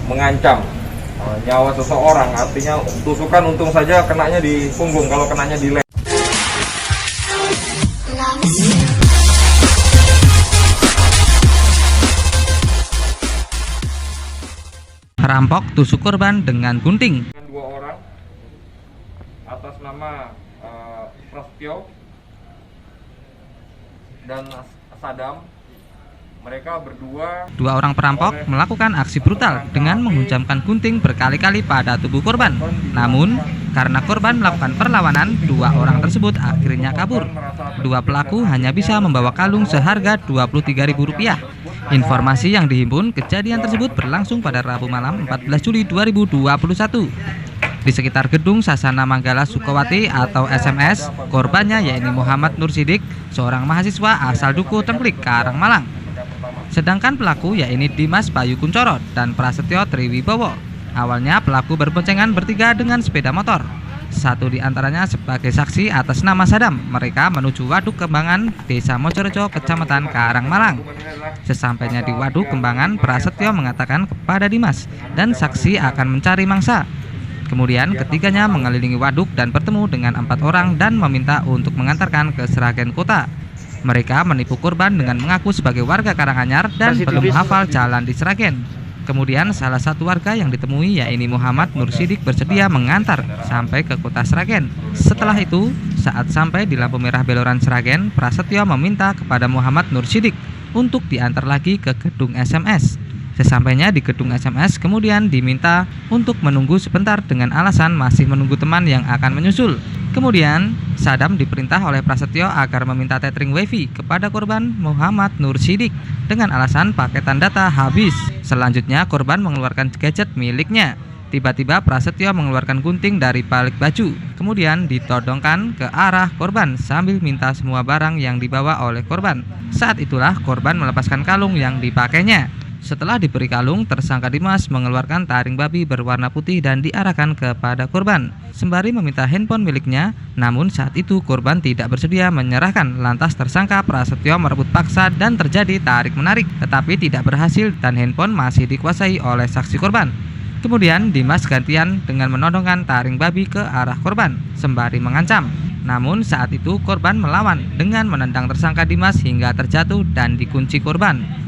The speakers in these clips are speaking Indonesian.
mengancam nyawa seseorang. Artinya tusukan untung saja kenanya di punggung, kalau kenanya di leher. Perampok tusuk korban dengan gunting. Dua orang atas nama Prasetyo dan Sadam. Mereka berdua. Dua orang perampok melakukan aksi brutal dengan menghunjamkan gunting berkali-kali pada tubuh korban. Namun, karena korban melakukan perlawanan, dua orang tersebut akhirnya kabur. Dua pelaku hanya bisa membawa kalung seharga Rp23.000. Informasi yang dihimpun, kejadian tersebut berlangsung pada Rabu malam 14 Juli 2021. Di sekitar gedung Sasana Manggala Sukowati atau SMS, korbannya yaitu Muhammad Nur Sidik, seorang mahasiswa asal Duku Tengklik, Karangmalang. Sedangkan pelaku yaitu Dimas Bayu Kuncoro dan Prasetyo Triwibowo. Awalnya pelaku berboncengan bertiga dengan sepeda motor. Satu di antaranya sebagai saksi atas nama Sadam. Mereka menuju Waduk Kembangan, Desa Mojorejo, Kecamatan Karangmalang. Sesampainya di Waduk Kembangan, Prasetyo mengatakan kepada Dimas dan saksi akan mencari mangsa. Kemudian ketiganya mengelilingi waduk dan bertemu dengan 4 orang dan meminta untuk mengantarkan ke Sragen Kota. Mereka menipu korban dengan mengaku sebagai warga Karanganyar dan belum hafal jalan di Sragen. Kemudian salah satu warga yang ditemui yaitu Muhammad Nur Sidik bersedia mengantar sampai ke kota Sragen. Setelah itu, saat sampai di lampu merah Beloran Sragen, Prasetyo meminta kepada Muhammad Nur Sidik untuk diantar lagi ke gedung SMS. Sesampainya di gedung SMS, kemudian diminta untuk menunggu sebentar dengan alasan masih menunggu teman yang akan menyusul. Kemudian, Sadam diperintah oleh Prasetyo agar meminta tethering WiFi kepada korban Muhammad Nur Sidik dengan alasan paketan data habis. Selanjutnya, korban mengeluarkan gadget miliknya. Tiba-tiba Prasetyo mengeluarkan gunting dari balik baju, kemudian ditodongkan ke arah korban sambil minta semua barang yang dibawa oleh korban. Saat itulah korban melepaskan kalung yang dipakainya. Setelah diberi kalung, tersangka Dimas mengeluarkan taring babi berwarna putih dan diarahkan kepada korban, sembari meminta handphone miliknya. Namun saat itu korban tidak bersedia menyerahkan. Lantas tersangka Prasetyo merebut paksa dan terjadi tarik-menarik, tetapi tidak berhasil dan handphone masih dikuasai oleh saksi korban. Kemudian Dimas gantian dengan menodongkan taring babi ke arah korban, sembari mengancam. Namun saat itu korban melawan dengan menendang tersangka Dimas hingga terjatuh dan dikunci korban.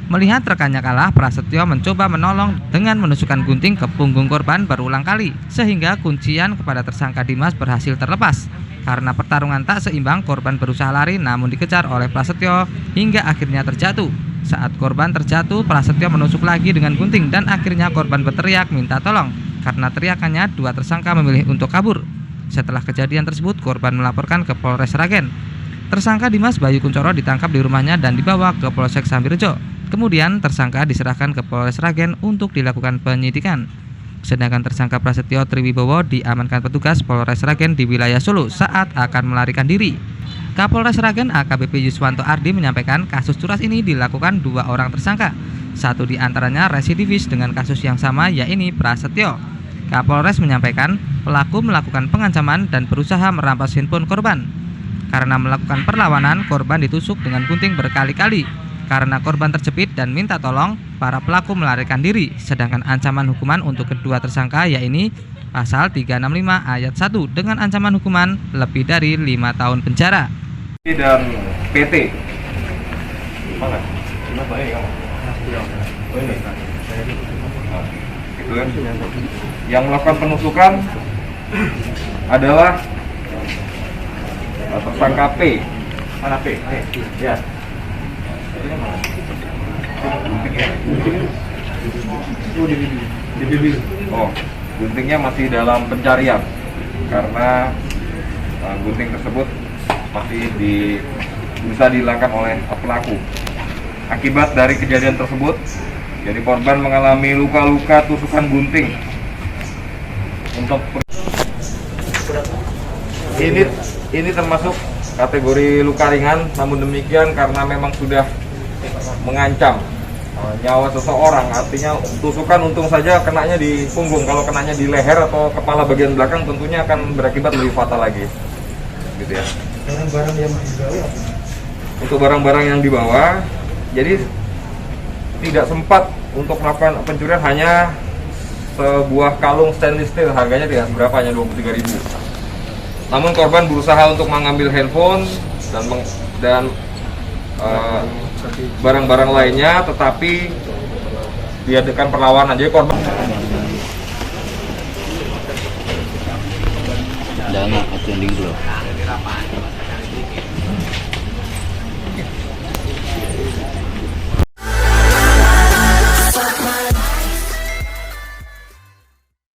Melihat rekannya kalah, Prasetyo mencoba menolong dengan menusukkan gunting ke punggung korban berulang kali, sehingga kuncian kepada tersangka Dimas berhasil terlepas. Karena pertarungan tak seimbang, korban berusaha lari namun dikejar oleh Prasetyo hingga akhirnya terjatuh. Saat korban terjatuh, Prasetyo menusuk lagi dengan gunting dan akhirnya korban berteriak minta tolong. Karena teriakannya, dua tersangka memilih untuk kabur. Setelah kejadian tersebut, korban melaporkan ke Polres Sragen. Tersangka Dimas Bayu Kuncoro ditangkap di rumahnya dan dibawa ke Polsek Sambirejo. Kemudian tersangka diserahkan ke Polres Sragen untuk dilakukan penyidikan. Sedangkan tersangka Prasetyo Triwibowo diamankan petugas Polres Sragen di wilayah Solo saat akan melarikan diri. Kapolres Sragen AKBP Yuswanto Ardi menyampaikan kasus curas ini dilakukan dua orang tersangka. Satu di antaranya residivis dengan kasus yang sama yaitu Prasetyo. Kapolres menyampaikan pelaku melakukan pengancaman dan berusaha merampas handphone korban. Karena melakukan perlawanan, korban ditusuk dengan gunting berkali-kali. Karena korban terjepit dan minta tolong, para pelaku melarikan diri. Sedangkan ancaman hukuman untuk kedua tersangka yaitu pasal 365 ayat 1 dengan ancaman hukuman lebih dari 5 tahun penjara. Dan PT. Yang melakukan penusukan adalah tersangka P. Mana P? Ya. Oh, guntingnya masih dalam pencarian karena gunting tersebut masih bisa dihilangkan oleh pelaku. Akibat dari kejadian tersebut, jadi korban mengalami luka-luka tusukan gunting. Untuk ini termasuk kategori luka ringan, namun demikian karena memang sudah mengancam nyawa seseorang, artinya tusukan untung saja kenanya di punggung, kalau kenanya di leher atau kepala bagian belakang tentunya akan berakibat lebih fatal lagi, gitu ya. Barang-barang yang dibawa, untuk barang-barang yang dibawa, jadi tidak sempat untuk melakukan pencurian, hanya sebuah kalung stainless steel, harganya tidak seberapa, hanya 23.000. Namun korban berusaha untuk mengambil handphone dan barang-barang lainnya, tetapi diadakan perlawanan. Jadi korban Jangan attending dulu.